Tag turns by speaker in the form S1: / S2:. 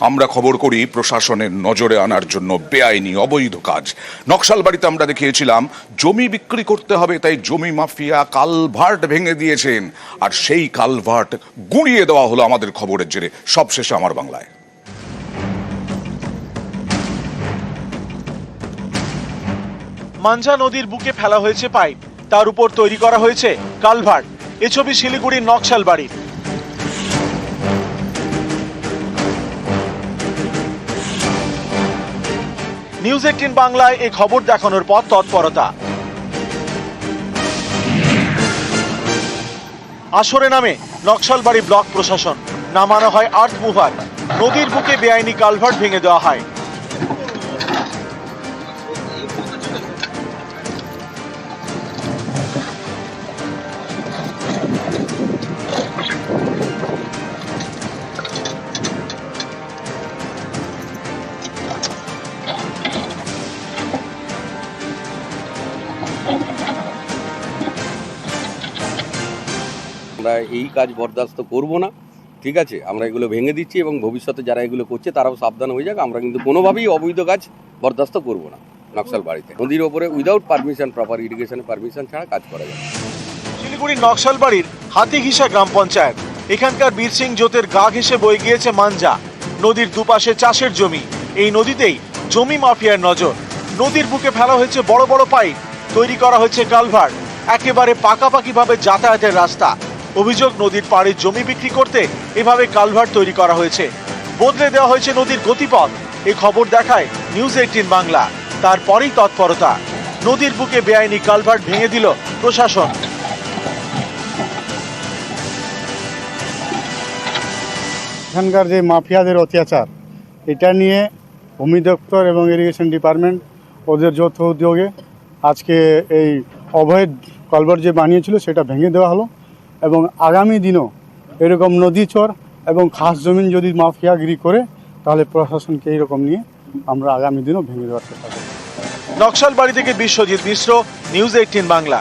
S1: আমরা খবর করি প্রশাসনের নজরে আনার জন্য বেআইনি অবৈধ কাজ। নকশালবাড়িতে আমরা দেখিয়েছিলাম জমি বিক্রি করতে হবে, তাই জমি মাফিয়া কালভার্ট ভেঙে দিয়েছেন, আর সেই কালভার্ট গুঁড়িয়ে দেওয়া হলো আমাদের খবরের জেরে। সবশেষে আমার বাংলায়।
S2: মাঞ্জা নদীর বুকে ফেলা হয়েছে পাইপ, তার উপর তৈরি করা হয়েছে কালভার্ট। এ ছবি শিলিগুড়ির নকশালবাড়ির। নিউজ 18 বাংলায় এই খবর দেখানোর পর তৎপরতা। আসরে নামে নকশালবাড়ি ব্লক প্রশাসন, নামানো হয় আর্থ মুভার। নদীর বুকে বেআইনি কালভার্ট ভেঙে দেওয়া হয়।
S3: আমরা এই কাজ বরদাস্ত করব না, ঠিক আছে? আমরা এগুলো ভেঙে দিচ্ছি এবং ভবিষ্যতে যারা এগুলো করছে তারাও সাবধান হয়ে যাক। আমরা কিন্তু কোনোভাবেই অবৈধ কাজ বরদাস্ত করব না। নকশালবাড়িতে নদীর ওপরে উইদাউট পারমিশন, প্রপার ইরিগেশনের পারমিশন ছাড়া কাজ করা যাবে।
S2: শিলিগুড়ির নকশালবাড়ির হাতিঘিসা গ্রাম পঞ্চায়েত। এখানকার বীর সিং জোতের গা ঘেঁষে বয়ে গিয়েছে মাঞ্জা। নদীর দুপাশে চাষের জমি। এই নদীতেই জমি মাফিয়ার নজর। নদীর বুকে ফেলা হয়েছে বড় বড় পাইপ, তৈরি করা হয়েছে কালভার্ট, একেবারে পাকাপাকিভাবে যাতায়াতের রাস্তা। অভিযোগ, নদীর পাড়ে জমি বিক্রি করতে এভাবে কালভার্ট তৈরি করা হয়েছে। বদলে দেওয়া হয়েছে নদীর গতিপথ। এই খবর দেখায় নিউজ 18 বাংলা। তারপরেই তৎপরতা। নদীর বুকে বেআইনি কালভার্ট ভেঙে দিল প্রশাসন।
S4: এখানকার যে মাফিয়াদের অত্যাচার, এটা নিয়ে ভূমি দপ্তর এবং ইরিগেশন ডিপার্টমেন্ট ওদের যৌথ উদ্যোগে আজকে এই অবৈধ কালভার্ট যে বানিয়েছিল সেটা ভেঙে দেওয়া হলো। এবং আগামী দিনও এরকম নদী চর এবং খাস জমিন যদি মাফিয়াগিরি করে, তাহলে প্রশাসনকে এইরকম নিয়ে আমরা আগামী দিনও ভেঙে দেওয়ার চেষ্টা করব।
S2: নকশালবাড়ি থেকে বিশ্বজিৎ মিশ্র, নিউজ 18 বাংলা।